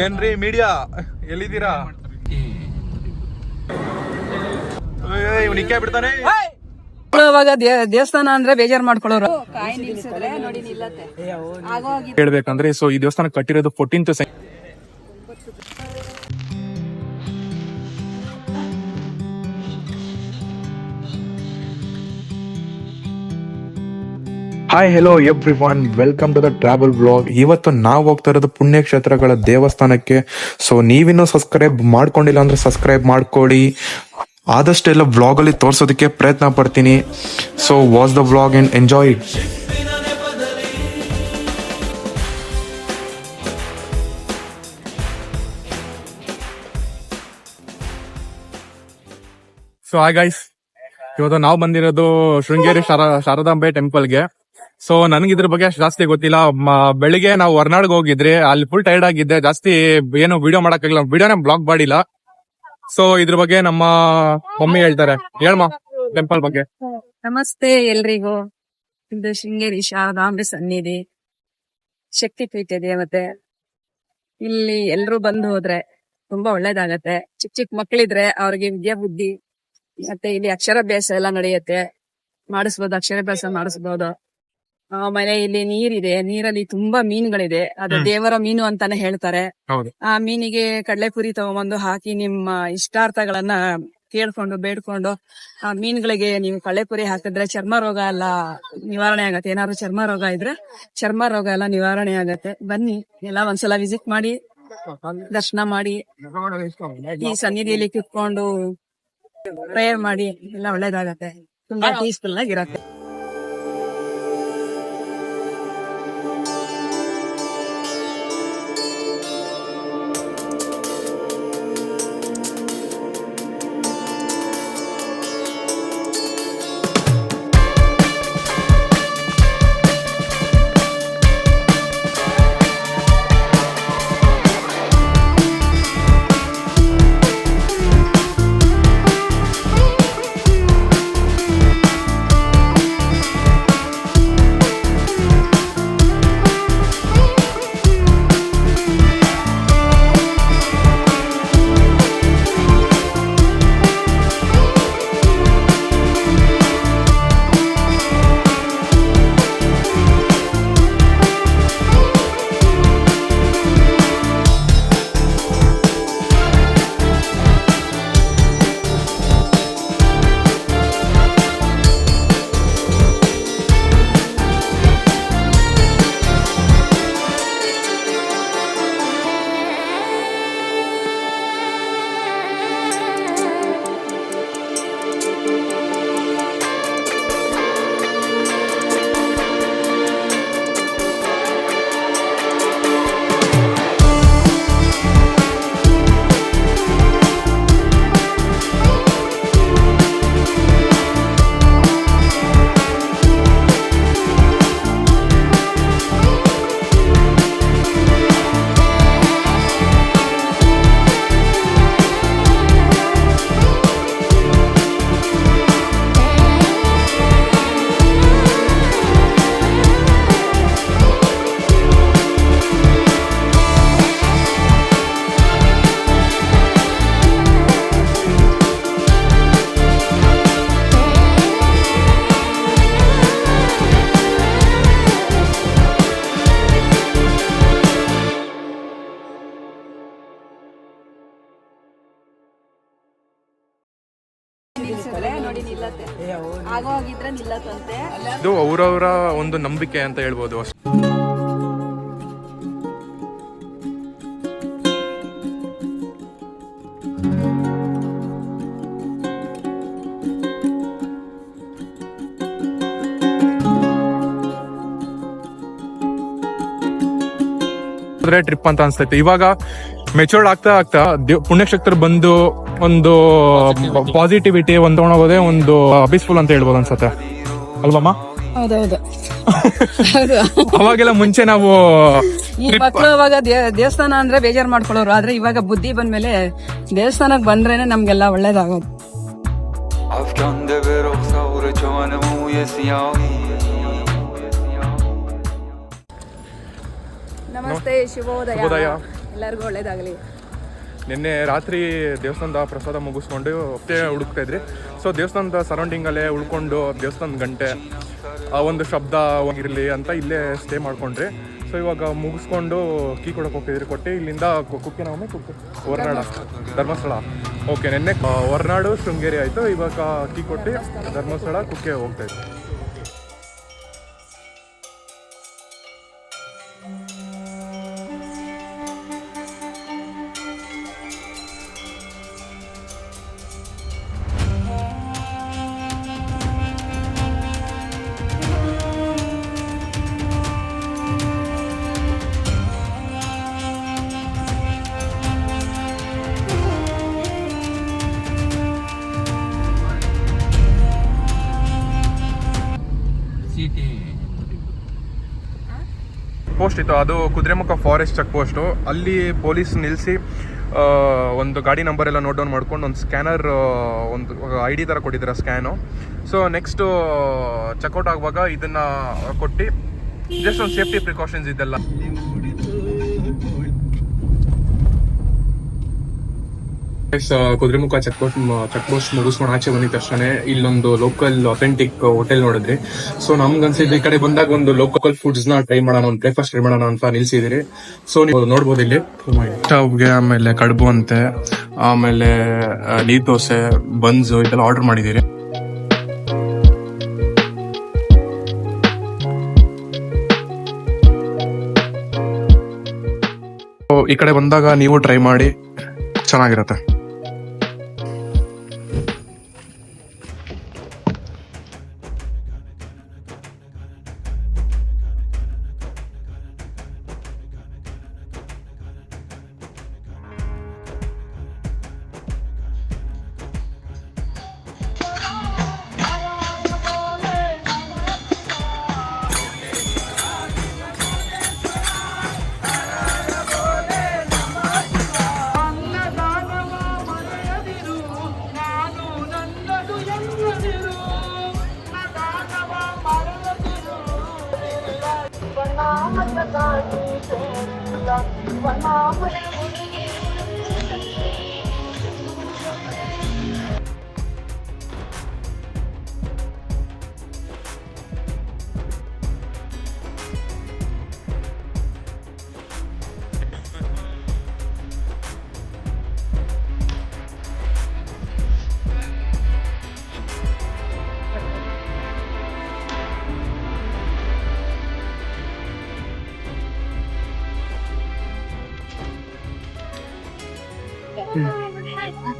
ಏನ್ರಿ ಮೀಡಿಯಾ ಎಲ್ಲಿದ್ದೀರಾ? ಇವನಿಕ್ಕೆ ಬಿಡ್ತಾನೆ. ಅವಾಗ ದೇವಸ್ಥಾನ ಅಂದ್ರೆ ಬೇಜಾರ್ ಮಾಡ್ಕೊಳ್ಳೋರು. ಹೇಳ್ಬೇಕಂದ್ರೆ ಸೊ ಈ ದೇವಸ್ಥಾನ ಕಟ್ಟಿರೋದು 14th hi hello everyone, welcome to the travel vlog. ಇವತ್ತು ನಾವು ಹೋಗ್ತಾ ಇರೋದು ಪುಣ್ಯಕ್ಷೇತ್ರಗಳ ದೇವಸ್ಥಾನಕ್ಕೆ. ಸೊ ನೀವಿನ್ನೂ ಸಬ್ಸ್ಕ್ರೈಬ್ ಮಾಡ್ಕೊಂಡಿಲ್ಲ ಅಂದ್ರೆ ಸಬ್ಸ್ಕ್ರೈಬ್ ಮಾಡ್ಕೊಳ್ಳಿ. ಆದಷ್ಟು ಎಲ್ಲ ವ್ಲಾಗ್ ಅಲ್ಲಿ ತೋರ್ಸೋದಕ್ಕೆ ಪ್ರಯತ್ನ ಪಡ್ತೀನಿ. So watch the vlog and enjoy it. So hi guys, ಇವತ್ತು ನಾವು ಬಂದಿರೋದು ಶೃಂಗೇರಿ ಶಾರದಾಂಬೆ ಟೆಂಪಲ್ಗೆ. ಸೊ ನನಗೆ ಇದ್ರ ಬಗ್ಗೆ ಅಷ್ಟು ಜಾಸ್ತಿ ಗೊತ್ತಿಲ್ಲ. ಬೆಳಿಗ್ಗೆ ನಾವು ಹೊರನಾಡ್ಗೆ ಹೋಗಿದ್ರಿ, ಅಲ್ಲಿ ಫುಲ್ ಟೈರ್ಡ್ ಆಗಿದ್ದೆ, ಜಾಸ್ತಿ ಏನು ವಿಡಿಯೋ ಮಾಡಕ್ಕಾಗಿಲ್ಲ, ವಿಡಿಯೋನೇ ಬ್ಲಾಗ್ ಮಾಡಿಲ್ಲ. ಸೊ ಇದ್ರ ಬಗ್ಗೆ ನಮ್ಮ ಮಮ್ಮಿ ಹೇಳ್ತಾರೆ. ಹೇಳಮ್ಮ ಟೆಂಪಲ್ ಬಗ್ಗೆ. ನಮಸ್ತೆ ಎಲ್ರಿಗೂ. ಇದು ಶೃಂಗೇರಿ ಶಾರದಾಂಬೆ ಸನ್ನಿಧಿ, ಶಕ್ತಿ ಪೀಠ ಇದೆ. ಮತ್ತೆ ಇಲ್ಲಿ ಎಲ್ರು ಬಂದು ಹೋದ್ರೆ ತುಂಬಾ ಒಳ್ಳೇದಾಗತ್ತೆ. ಚಿಕ್ಕ ಚಿಕ್ಕ ಮಕ್ಳಿದ್ರೆ ಅವ್ರಿಗೆ ವಿದ್ಯಾ ಬುದ್ಧಿ ಮತ್ತೆ ಇಲ್ಲಿ ಅಕ್ಷರಾಭ್ಯಾಸ ಎಲ್ಲ ನಡೆಯುತ್ತೆ, ಮಾಡಿಸ್ಬೋದು, ಅಕ್ಷರಾಭ್ಯಾಸ ಮಾಡಿಸ್ಬೋದು. ಆಮೇಲೆ ಇಲ್ಲಿ ನೀರಿದೆ, ನೀರಲ್ಲಿ ತುಂಬಾ ಮೀನುಗಳಿದೆ. ಅದು ದೇವರ ಮೀನು ಅಂತಾನೆ ಹೇಳ್ತಾರೆ. ಆ ಮೀನಿಗೆ ಕಡಲೆಪುರಿ ತಗೊಂಬಂದು ಹಾಕಿ ನಿಮ್ಮ ಇಷ್ಟಾರ್ಥಗಳನ್ನ ಕೇಳ್ಕೊಂಡು ಬೇಡ್ಕೊಂಡು ಆ ಮೀನುಗಳಿಗೆ ನೀವು ಕಡಲೆಪುರಿ ಹಾಕಿದ್ರೆ ಚರ್ಮ ರೋಗ ಎಲ್ಲ ನಿವಾರಣೆ ಆಗತ್ತೆ. ಏನಾದ್ರು ಚರ್ಮ ರೋಗ ಇದ್ರೆ ಚರ್ಮ ರೋಗ ಎಲ್ಲ ನಿವಾರಣೆ ಆಗತ್ತೆ. ಬನ್ನಿ ಎಲ್ಲ ಒಂದ್ಸಲ ವಿಸಿಟ್ ಮಾಡಿ, ದರ್ಶನ ಮಾಡಿ, ಈ ಸನ್ನಿಧಿಯಲ್ಲಿ ಕುತ್ಕೊಂಡು ಪ್ರೇಯರ್ ಮಾಡಿ, ಎಲ್ಲ ಒಳ್ಳೇದಾಗತ್ತೆ. ತುಂಬಾ ಪೀಸ್ಫುಲ್ ಆಗಿರತ್ತೆ. ಇದು ಅವರವರ ಒಂದು ನಂಬಿಕೆ ಅಂತ ಹೇಳ್ಬೋದು. ಟ್ರಿಪ್ ಅಂತ ಅನ್ಸ್ತೈತೆ. ಇವಾಗ ಮೆಚೂರ್ಡ್ ಆಗ್ತಾ ಆಗ್ತಾ ಪುಣ್ಯಕ್ಷೇತ್ರ ಬಂದು ಒಂದು ಪಾಸಿಟಿವಿಟಿ ಒಂದು ತಗೊಂಡೋಗೋದೇ ಒಂದು ಪೀಸ್ಫುಲ್ ಅಂತ ಹೇಳ್ಬೋದು ಅನ್ಸತ್ತೆ ಅಲ್ವಮ್ಮ? ಹೌದೌದು. ಅವಾಗೆಲ್ಲ ಮುಂಚೆ ನಾವು ಈ ಮಕ್ಳು ಅವಾಗ ದೇವಸ್ಥಾನ ಅಂದ್ರೆ ಬೇಜಾರ್ ಮಾಡ್ಕೊಳ್ಳೋರು, ಆದ್ರೆ ಇವಾಗ ಬುದ್ಧಿ ಬಂದ್ಮೇಲೆ ದೇವಸ್ಥಾನಕ್ ಬಂದ್ರೇನೆ ನಮ್ಗೆಲ್ಲ ಒಳ್ಳೇದಾಗೋದು. ನಮಸ್ತೆ, ಶುಭೋದಯ ಎಲ್ಲರಿಗೂ ಒಳ್ಳೇದಾಗಲಿ. ನಿನ್ನೆ ರಾತ್ರಿ ದೇವಸ್ಥಾನದ ಪ್ರಸಾದ ಮುಗಿಸ್ಕೊಂಡು ಮತ್ತೆ ಹುಡುಕ್ತಾ ಇದ್ರಿ. ಸೊ ದೇವಸ್ಥಾನದ ಸರೌಂಡಿಂಗಲ್ಲೇ ಉಳ್ಕೊಂಡು ದೇವಸ್ಥಾನದ ಗಂಟೆ ಆ ಒಂದು ಶಬ್ದ ಹೋಗಿರಲಿ ಅಂತ ಇಲ್ಲೇ ಸ್ಟೇ ಮಾಡ್ಕೊಂಡ್ರಿ. ಸೊ ಇವಾಗ ಮುಗಿಸ್ಕೊಂಡು ಕೀ ಕೊಡೋಕೆ ಹೋಗ್ತಿದ್ರಿ. ಕೊಟ್ಟು ಇಲ್ಲಿಂದ ಕುಕ್ಕೆ ನಾವು ಹೊರನಾಡ ಧರ್ಮಸ್ಥಳ. ಓಕೆ, ನಿನ್ನೆ ಹೊರನಾಡು ಶೃಂಗೇರಿ ಆಯಿತು. ಇವಾಗ ಕೀ ಕೊಟ್ಟು ಧರ್ಮಸ್ಥಳ ಕುಕ್ಕೆ ಹೋಗ್ತಾಯಿದ್ವಿ. ಪೋಸ್ಟ್ ಇತ್ತು, ಅದು ಕುದುರೆಮುಖ ಫಾರೆಸ್ಟ್ ಚೆಕ್ ಪೋಸ್ಟು. ಅಲ್ಲಿ ಪೊಲೀಸ್ ನಿಲ್ಲಿಸಿ ಒಂದು ಗಾಡಿ ನಂಬರ್ ಎಲ್ಲ ನೋಟ್ ಡೌನ್ ಮಾಡ್ಕೊಂಡು ಒಂದು ಸ್ಕ್ಯಾನರ್, ಒಂದು ID ಥರ ಕೊಟ್ಟಿದ್ದಾರೆ ಸ್ಕ್ಯಾನು. ಸೊ ನೆಕ್ಸ್ಟು ಚೆಕ್ಔಟ್ ಆಗುವಾಗ ಇದನ್ನು ಕೊಟ್ಟು ಜಸ್ಟ್ ಒಂದು ಸೇಫ್ಟಿ ಪ್ರಿಕಾಷನ್ಸ್ ಇದೆಲ್ಲ. ಕುದುರೆಮುಖ ಚೆಕ್ ಪೋಸ್ಟ್ ಮುಗಿಸ್ಕೊಂಡು ಆಚೆ ಬಂದಿದ ತಕ್ಷಣ ಇಲ್ಲೊಂದು ಲೋಕಲ್ ಅಥೆಂಟಿಕ್ ಹೋಟೆಲ್ ನೋಡಿದ್ರಿ. ಸೊ ನಮ್ಗನ್ಸಿದ್ದು ಈ ಕಡೆ ಬಂದಾಗ ಒಂದು ಲೋಕಲ್ ಫುಡ್ಸ್ ನ ಟ್ರೈ ಮಾಡೋಣ, ಒಂದು ಬ್ರೇಕ್ಫಾಸ್ಟ್ ಟ್ರೈ ಮಾಡೋಣ ಅಂತ ನಿಲ್ಸಿದಿರಿ. ಸೊ ನೀವು ನೋಡ್ಬೋದು ಇಲ್ಲಿ ಸ್ಟವ್ಗೆ, ಆಮೇಲೆ ಕಡುಬು ಅಂತೆ, ಆಮೇಲೆ ನೀರ್ ದೋಸೆ, ಬನ್ಸ್ ಇದೆಲ್ಲ ಆರ್ಡರ್ ಮಾಡಿದಿರಿ. ಈ ಕಡೆ ಬಂದಾಗ ನೀವು ಟ್ರೈ ಮಾಡಿ, ಚೆನ್ನಾಗಿರುತ್ತೆ.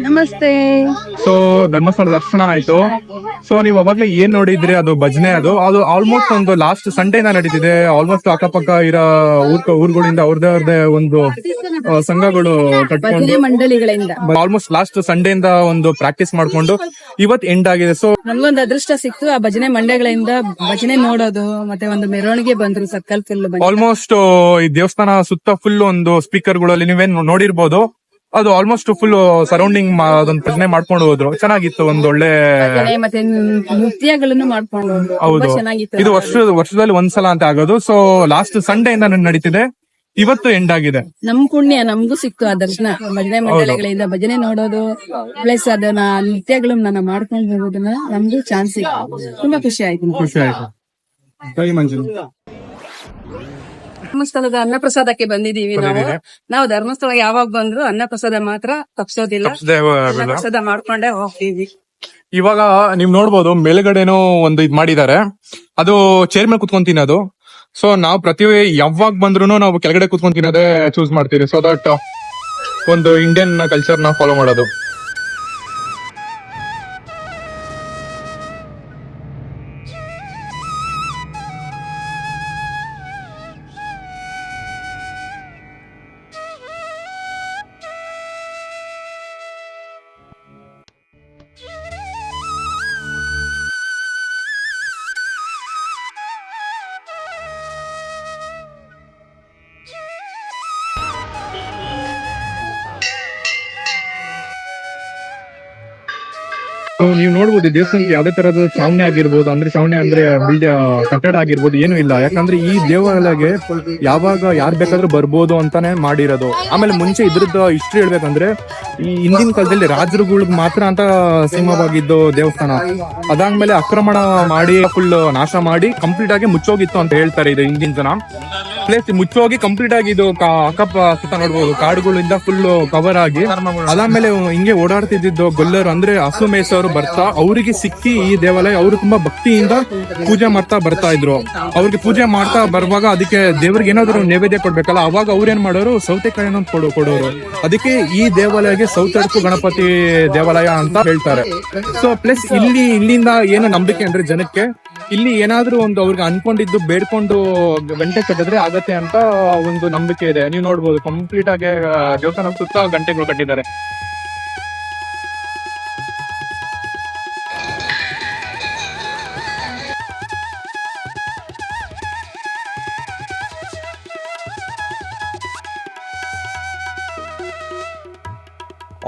ನಮಸ್ತೆ. ಸೊ ಧರ್ಮಸ್ಥಳ ದರ್ಶನ ಆಯ್ತು. ಸೊ ನೀವು ಅವಾಗ್ಲೇ ಏನ್ ನೋಡಿದ್ರಿ, ಅದು ಭಜನೆ. ಅದು ಆಲ್ಮೋಸ್ಟ್ ಒಂದು ಲಾಸ್ಟ್ ಸಂಡೇನ ನಡೀತಿದೆ. ಆಲ್ಮೋಸ್ಟ್ ಅಕ್ಕಪಕ್ಕ ಇರೋ ಊರುಗಳಿಂದ ಅವ್ರದೇ ಒಂದು ಸಂಘಗಳು ಕಟ್ಕೊಂಡು ಮಂಡಳಿಗಳಿಂದ ಆಲ್ಮೋಸ್ಟ್ ಲಾಸ್ಟ್ ಸಂಡೇಯಿಂದ ಒಂದು ಪ್ರಾಕ್ಟೀಸ್ ಮಾಡ್ಕೊಂಡು ಇವತ್ತು ಎಂಡ್ ಆಗಿದೆ. ಸೊ ನಮ್ಗೊಂದು ಅದೃಷ್ಟ ಸಿಕ್ತು, ಆ ಭಜನೆ ಮಂಡಳಿಗಳಿಂದ ಭಜನೆ ನೋಡೋದು, ಮತ್ತೆ ಒಂದು ಮೆರವಣಿಗೆ ಬಂದ್ರು ಸರ್ಕಲ್ ಫುಲ್. ಆಲ್ಮೋಸ್ಟ್ ಈ ದೇವಸ್ಥಾನ ಸುತ್ತ ಫುಲ್ ಒಂದು ಸ್ಪೀಕರ್ಗಳಲ್ಲಿ ನೀವೇನ್ ನೋಡಿರ್ಬೋದು, ಅದು ಆಲ್ಮೋಸ್ಟ್ ಫುಲ್ ಸರೌಂಡಿಂಗ್ ಅದೊಂದು ಭಜನೆ ಮಾಡ್ಕೊಂಡು ಹೋದ್ರು. ಚೆನ್ನಾಗಿತ್ತು, ಒಂದು ಒಳ್ಳೆ ಮತ್ತೆ ನೃತ್ಯಗಳನ್ನು ಮಾಡ್ಕೊಂಡು ಹೋದ್ರು. ಹೌದು, ಚೆನ್ನಾಗಿತ್ತು. ಇದು ವರ್ಷದಲ್ಲಿ ಒಂದ್ಸಲ ಅಂತ ಆಗೋದು. ಸೊ ಲಾಸ್ಟ್ ಸಂಡೇ ಇಂದ ನಡೀತಿದೆ, ಇವತ್ತು ಎಂಡ್ ಆಗಿದೆ. ನಮ್ ಪುಣ್ಯ ನಮಗೂ ಸಿಕ್ತು ಆ ದರ್ಶನ ಭಜನೆ ಮಂಡಳಿಗಳಿಂದ ಭಜನೆ ನೋಡೋದು, ಪ್ಲಸ್ ಅದನ್ನ ನೃತ್ಯಗಳನ್ನ ಮಾಡ್ಕೊಂಡು ಹೋಗೋದನ್ನ ನಮ್ಗೂ ಚಾನ್ಸ್ ಸಿಕ್ತು. ತುಂಬಾ ಖುಷಿ ಆಯ್ತು. ಧರ್ಮಸ್ಥಳದ ಅನ್ನಪ್ರಸಾದಕ್ಕೆ ಬಂದಿದೀವಿ. ನಾವು ಧರ್ಮಸ್ಥಳ ಯಾವಾಗ ಬಂದ್ರು ಅನ್ನಪ್ರಸಾದ ಮಾತ್ರ ತಪ್ಸೋದಿಲ್ಲ. ಅನ್ನಪ್ರಸಾದ ಮಾಡ್ಕೊಂಡೇ ಹೋಗ್ತೀವಿ. ಇವಾಗ ನೀವ್ ನೋಡ್ಬೋದು ಮೇಲ್ಗಡೆನೋ ಒಂದು ಇದ್ ಮಾಡಿದ್ದಾರೆ, ಅದು ಚೇರ್ ಮೇಲೆ ಕುತ್ಕೊಂಡ್ ತಿನ್ನೋದು. ಸೊ ನಾವು ಯಾವಾಗ ಬಂದ್ರು ನಾವು ಕೆಳಗಡೆ ಕುತ್ಕೊಂಡ್ ತಿನ್ನೋದೇ ಚೂಸ್ ಮಾಡ್ತೀವಿ. ಸೊ ದಟ್ ಒಂದು ಇಂಡಿಯನ್ ಕಲ್ಚರ್ ನ ಫಾಲೋ ಮಾಡೋದು. ಸೊ ನೀವು ನೋಡ್ಬೋದು ಈ ದೇವಸ್ಥಾನಕ್ಕೆ ಯಾವುದೇ ತರಹದ ಚಾವಣಿ ಆಗಿರ್ಬೋದು, ಅಂದ್ರೆ ಚಾವಣಿ ಅಂದ್ರೆ ಕಟ್ಟಡ ಆಗಿರ್ಬೋದು ಏನೂ ಇಲ್ಲ. ಯಾಕಂದ್ರೆ ಈ ದೇವಾಲಯಗೆ ಯಾವಾಗ ಯಾರು ಬೇಕಾದ್ರೂ ಬರ್ಬೋದು ಅಂತಾನೆ ಮಾಡಿರೋದು. ಆಮೇಲೆ ಮುಂಚೆ ಇದ್ರದ್ದು ಹಿಸ್ಟ್ರಿ ಹೇಳ್ಬೇಕಂದ್ರೆ ಈ ಹಿಂದಿನ ಕಾಲದಲ್ಲಿ ರಾಜರುಗಳಿಗೆ ಮಾತ್ರ ಅಂತ ಸೀಮವಾಗಿದ್ದು ದೇವಸ್ಥಾನ. ಅದಾದ್ಮೇಲೆ ಆಕ್ರಮಣ ಮಾಡಿ ಫುಲ್ ನಾಶ ಮಾಡಿ ಕಂಪ್ಲೀಟ್ ಆಗಿ ಮುಚ್ಚೋಗಿತ್ತು ಅಂತ ಹೇಳ್ತಾರೆ ಇದು ಹಿಂದಿನ ಜನ. ಪ್ಲೇಸ್ ಮುಚ್ಚೋಗಿ ಕಂಪ್ಲೀಟ್ ಆಗಿ ಇದು ಅಕ್ಕಪ್ಪ ಸುತ್ತ ನೋಡ್ಬೋದು, ಕಾಡುಗಳಿಂದ ಫುಲ್ ಕವರ್ ಆಗಿ. ಅದಾದ್ಮೇಲೆ ಹಿಂಗೆ ಓಡಾಡ್ತಿದ್ದು ಗೊಲ್ಲರು ಅಂದ್ರೆ ಹಸು ಮೇಸವರು ಬರ್ತಾ ಅವರಿಗೆ ಸಿಕ್ಕಿ ಈ ದೇವಾಲಯ ಅವರು ತುಂಬಾ ಭಕ್ತಿಯಿಂದ ಪೂಜೆ ಮಾಡ್ತಾ ಬರ್ತಾ ಇದ್ರು. ಅವ್ರಿಗೆ ಪೂಜೆ ಮಾಡ್ತಾ ಬರುವಾಗ ಅದಕ್ಕೆ ದೇವ್ರಿಗೆ ಏನಾದ್ರು ನೈವೇದ್ಯ ಕೊಡ್ಬೇಕಲ್ಲ, ಅವಾಗ ಅವ್ರು ಏನ್ ಮಾಡೋರು ಸೌತೆಕಾಯಿನ ಕೊಡೋರು. ಅದಕ್ಕೆ ಈ ದೇವಾಲಯಕ್ಕೆ ಸೌತಡ್ಕು ಗಣಪತಿ ದೇವಾಲಯ ಅಂತ ಹೇಳ್ತಾರೆ. ಸೊ ಪ್ಲಸ್ ಇಲ್ಲಿಂದ ಏನು ನಂಬಿಕೆ ಅಂದ್ರೆ ಜನಕ್ಕೆ ಇಲ್ಲಿ ಏನಾದ್ರೂ ಒಂದು ಅವ್ರಿಗೆ ಅನ್ಕೊಂಡಿದ್ದು ಬೇಡ್ಕೊಂಡು ಗಂಟೆ ಕಟ್ಟಿದ್ರೆ ಆಗತ್ತೆ ಅಂತ ಒಂದು ನಂಬಿಕೆ ಇದೆ. ನೀವು ನೋಡ್ಬೋದು ಕಂಪ್ಲೀಟ್ ಆಗಿ ದೇವಸ್ಥಾನ ಸುತ್ತ ಗಂಟೆಗಳು ಕಟ್ಟಿದ್ದಾರೆ.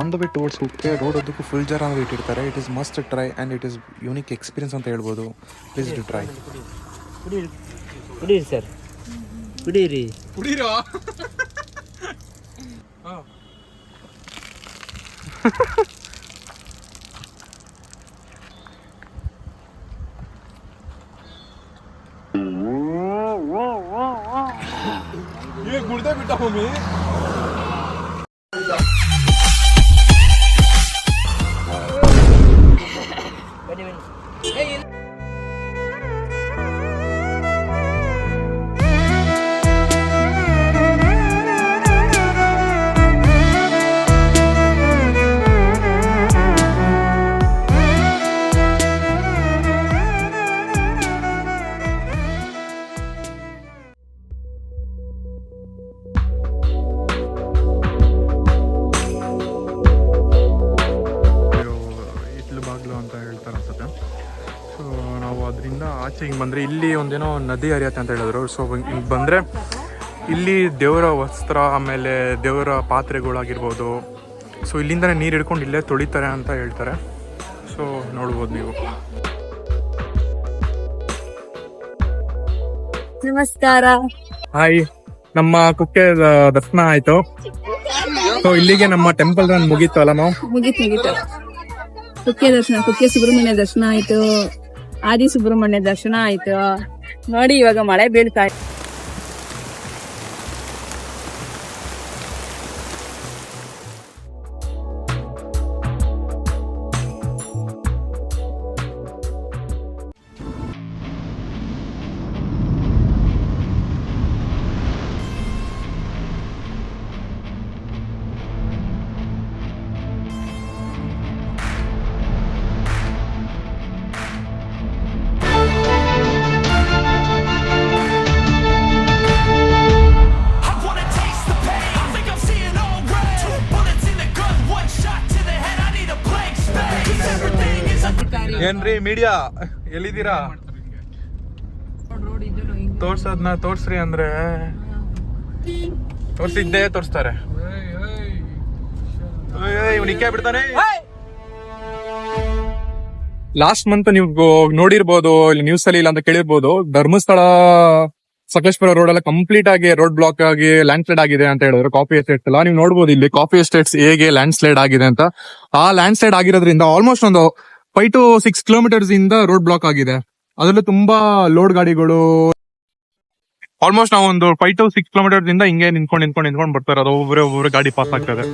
On the way towards Kukke road ಅದಕ್ಕೂ ಫುಲ್ ಜಾರ್ ಆಗಿ ಇಟ್ಟಿರ್ತಾರೆ. It is must try and it is unique experience ಅಂತ ಹೇಳ್ಬೋದು. Please to try. ಕುಡೀರಿ ಸರ್, ಕುಡೀರಿ. ಬಾಗ್ಲು ಅಂತ ಹೇಳ್ತಾರೆ ಅನ್ಸುತ್ತೆ. ಸೊ ನಾವು ಅದರಿಂದ ಆಚೆ ಹಿಂಗೆ ಬಂದರೆ ಇಲ್ಲಿ ಒಂದೇನೋ ನದಿ ಹರಿಯತ್ತೆ ಅಂತ ಹೇಳಿದ್ರು. ಸೊ ಹಿಂಗೆ ಬಂದರೆ ಇಲ್ಲಿ ದೇವರ ವಸ್ತ್ರ ಆಮೇಲೆ ದೇವರ ಪಾತ್ರೆಗಳಾಗಿರ್ಬೋದು, ಸೊ ಇಲ್ಲಿಂದನೇ ನೀರು ಹಿಡ್ಕೊಂಡು ಇಲ್ಲೇ ತೊಳಿತಾರೆ ಅಂತ ಹೇಳ್ತಾರೆ. ಸೊ ನೋಡ್ಬೋದು ನೀವು. ನಮಸ್ಕಾರ. ಹಾಯ್, ನಮ್ಮ ಕುಕ್ಕೆ ದರ್ಶನ ಆಯ್ತು. ಸೊ ಇಲ್ಲಿಗೆ ನಮ್ಮ ಟೆಂಪಲ್ ರನ್ ಮುಗೀತು ಅಲ್ಲ ನಾವು? ಮುಗೀತು. ಕುಕ್ಕೆ ಸುಬ್ರಹ್ಮಣ್ಯ ದರ್ಶನ ಆಯ್ತು, ಆದಿ ಸುಬ್ರಹ್ಮಣ್ಯ ದರ್ಶನ ಆಯ್ತು. ನೋಡಿ ಇವಾಗ ಮಳೆ ಬೀಳ್ತಾ ಇದೆ. ಏನ್ರಿ ಮೀಡಿಯಾ ಎಲ್ಲಿದ್ದೀರಾ? ತೋರ್ಸದ್ನ ತೋರ್ಸ್ರಿ ಅಂದ್ರೆ ತೋರ್ಸಿದ್ದೇ ತೋರಿಸ್ತಾರೆ. ಇವ್ನಿಕ್ಕೆ ಬಿಡ್ತಾನೆ. ಲಾಸ್ಟ್ ಮಂತ್ ನೀವು ನೋಡಿರ್ಬೋದು, ಇಲ್ಲಿ ನ್ಯೂಸ್ ಅಲ್ಲಿ ಇಲ್ಲ ಅಂತ ಕೇಳಿರ್ಬೋದು, ಧರ್ಮಸ್ಥಳ ಸಕಲೇಶ್ಪುರ ರೋಡ್ ಎಲ್ಲ ಕಂಪ್ಲೀಟ್ ಆಗಿ ರೋಡ್ ಬ್ಲಾಕ್ ಆಗಿ ಲ್ಯಾಂಡ್ ಸ್ಲೈಡ್ ಆಗಿದೆ ಅಂತ ಹೇಳಿದ್ರು. ಕಾಫಿ ಎಸ್ಟೇಟ್ಸ್ ಎಲ್ಲ ನೀವು ನೋಡ್ಬೋದು ಇಲ್ಲಿ ಕಾಫಿ ಎಸ್ಟೇಟ್ಸ್ ಹೇಗೆ ಲ್ಯಾಂಡ್ ಸ್ಲೈಡ್ ಆಗಿದೆ ಅಂತ. ಆ ಲ್ಯಾಂಡ್ ಸ್ಲೈಡ್ ಆಗಿರೋದ್ರಿಂದ ಆಲ್ಮೋಸ್ಟ್ ಒಂದು 5 to 6 kilometers ಇಂದ ರೋಡ್ ಬ್ಲಾಕ್ ಆಗಿದೆ. ಅದರಲ್ಲೂ ತುಂಬಾ ಲೋಡ್ ಗಾಡಿಗಳು ಆಲ್ಮೋಸ್ಟ್ ನಾವು ಒಂದು 5 to 6 kilometers ಇಂದ ಹಿಂಗೆ ನಿಂತ್ಕೊಂಡು ಬರ್ತಾರೆ. ಅದು ಒಬ್ಬೊಬ್ಬರೇ ಗಾಡಿ ಪಾಸ್ ಆಗ್ತದೆ.